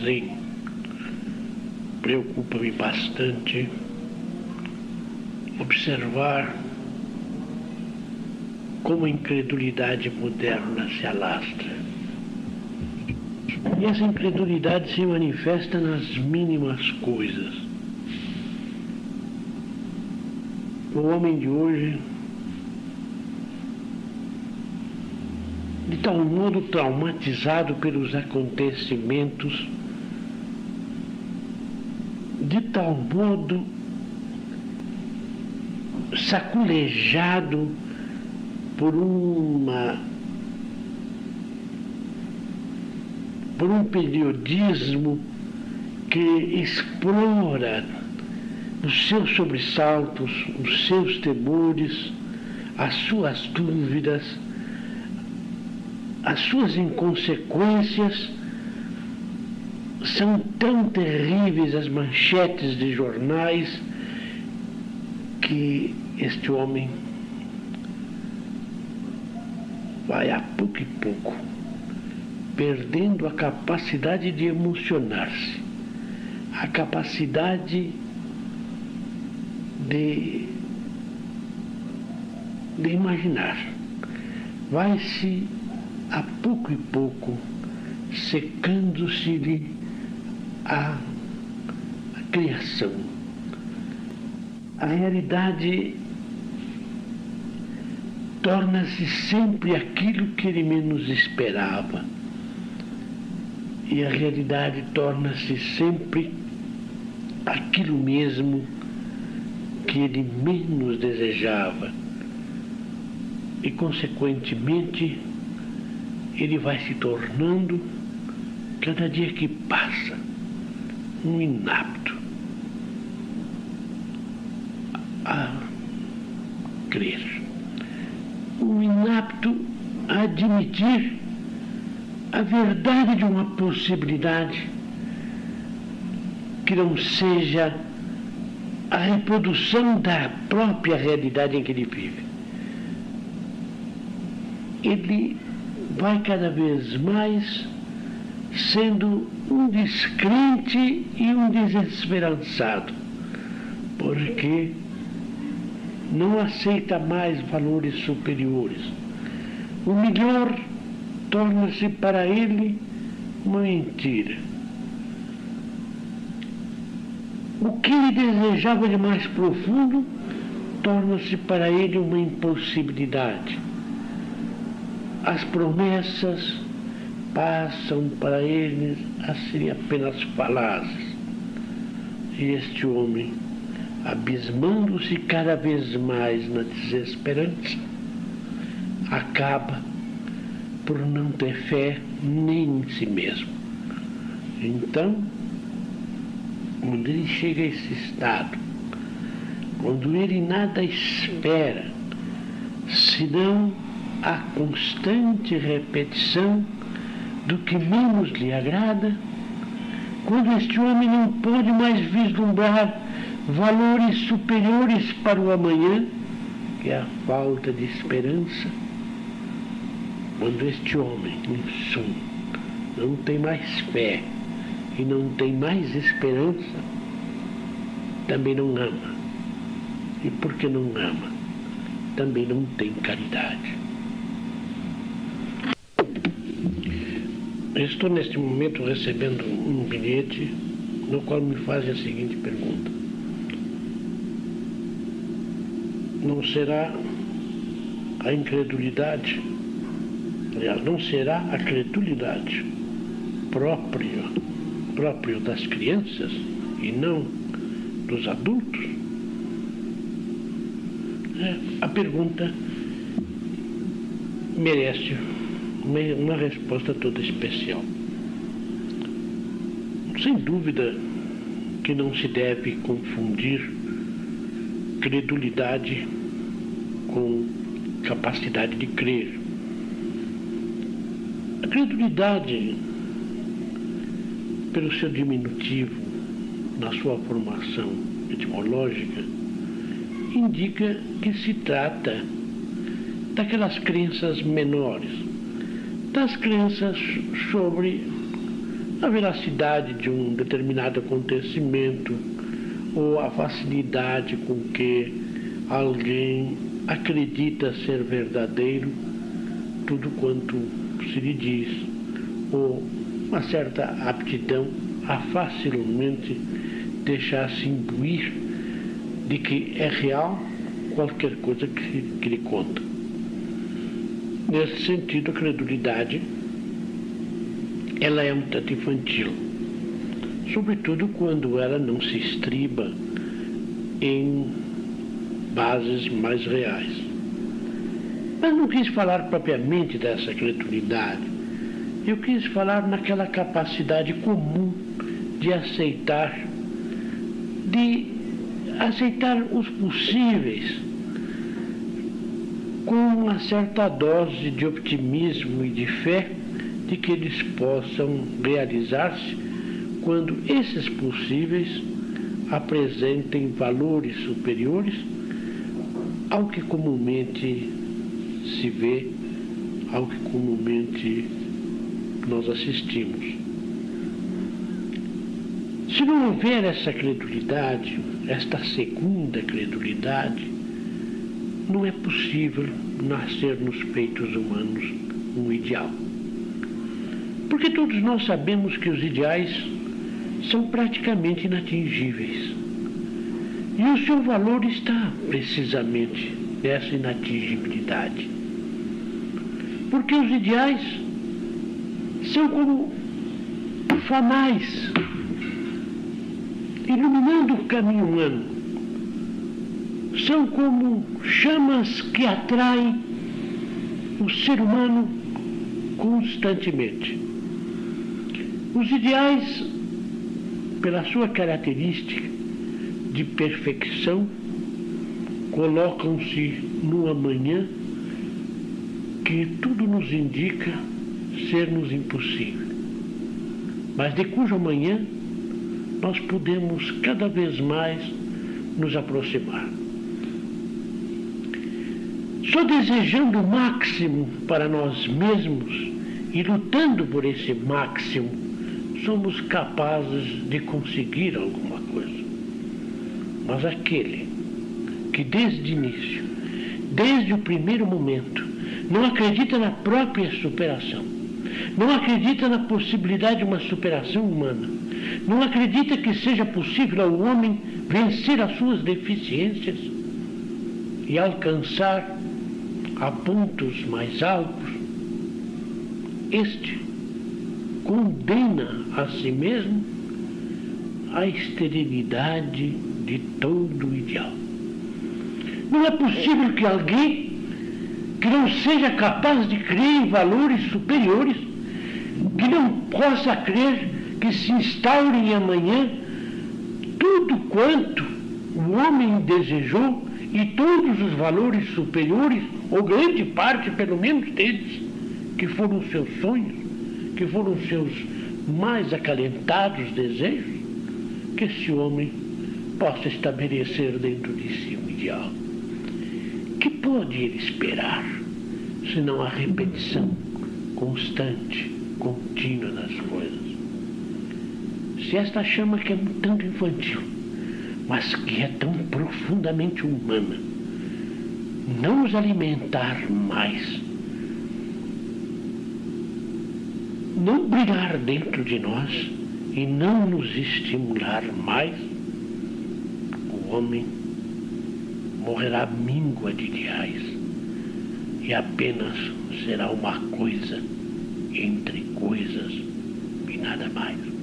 trem, preocupa-me bastante observar como a incredulidade moderna se alastra. E essa incredulidade se manifesta nas mínimas coisas. O homem de hoje, de tal modo traumatizado pelos acontecimentos, de tal modo saculejado por um periodismo que explora os seus sobressaltos, os seus temores, as suas dúvidas, as suas inconsequências. São tão terríveis as manchetes de jornais que este homem vai a pouco e pouco perdendo a capacidade de emocionar-se, a capacidade de imaginar. Vai-se a pouco e pouco secando-se-lhe a criação. A realidade torna-se sempre aquilo que ele menos esperava. E a realidade torna-se sempre aquilo mesmo que ele menos desejava. E, consequentemente, ele vai se tornando, cada dia que passa, um inapto a crer, um inapto a admitir a verdade de uma possibilidade que não seja a reprodução da própria realidade em que ele vive. Ele vai cada vez mais sendo um descrente e um desesperançado, porque não aceita mais valores superiores. O melhor torna-se para ele uma mentira. O que ele desejava de mais profundo torna-se para ele uma impossibilidade. As promessas passam para ele a serem apenas falácias. E este homem, abismando-se cada vez mais na desesperança, acaba por não ter fé nem em si mesmo. Então, quando ele chega a esse estado, quando ele nada espera, senão a constante repetição do que menos lhe agrada, quando este homem não pode mais vislumbrar valores superiores para o amanhã, que é a falta de esperança, quando este homem, em suma, não tem mais fé e não tem mais esperança, também não ama. E porque não ama, também não tem caridade. Eu estou neste momento recebendo um bilhete no qual me fazem a seguinte pergunta: não será a incredulidade, aliás, não será a credulidade próprio das crianças e não dos adultos? A pergunta merece uma resposta toda especial. Sem dúvida que não se deve confundir credulidade com capacidade de crer. A credulidade, pelo seu diminutivo na sua formação etimológica, indica que se trata daquelas crenças menores, das crenças sobre a veracidade de um determinado acontecimento ou a facilidade com que alguém acredita ser verdadeiro tudo quanto se lhe diz, ou uma certa aptidão a facilmente deixar-se imbuir de que é real qualquer coisa que lhe conta. Nesse sentido, a credulidade ela é um tanto infantil, sobretudo quando ela não se estriba em bases mais reais. Mas não quis falar propriamente dessa credulidade. Eu quis falar naquela capacidade comum de aceitar os possíveis com uma certa dose de optimismo e de fé de que eles possam realizar-se quando esses possíveis apresentem valores superiores ao que comumente se vê, ao que comumente nós assistimos. Se não houver essa credulidade, esta segunda credulidade, não é possível nascer nos peitos humanos um ideal. Porque todos nós sabemos que os ideais são praticamente inatingíveis. E o seu valor está precisamente nessa inatingibilidade. Porque os ideais são como fanais, iluminando o caminho humano. São como chamas que atraem o ser humano constantemente. Os ideais, pela sua característica de perfeição, colocam-se no amanhã que tudo nos indica ser-nos impossível, mas de cujo amanhã nós podemos cada vez mais nos aproximar. Só desejando o máximo para nós mesmos e lutando por esse máximo, somos capazes de conseguir alguma coisa. Mas aquele que desde o início, desde o primeiro momento, não acredita na própria superação, não acredita na possibilidade de uma superação humana, não acredita que seja possível ao homem vencer as suas deficiências e alcançar a pontos mais altos, este condena a si mesmo à esterilidade de todo o ideal. Não é possível que alguém que não seja capaz de crer em valores superiores, que não possa crer que se instaurem amanhã tudo quanto o homem desejou e todos os valores superiores, ou grande parte, pelo menos deles, que foram seus sonhos, que foram seus mais acalentados desejos, que esse homem possa estabelecer dentro de si um ideal. Que pode ele esperar, senão a repetição constante, contínua das coisas? Se esta chama que é um tanto infantil, mas que é tão profundamente humana, não nos alimentar mais, não brilhar dentro de nós e não nos estimular mais, o homem morrerá míngua de ideais e apenas será uma coisa entre coisas e nada mais.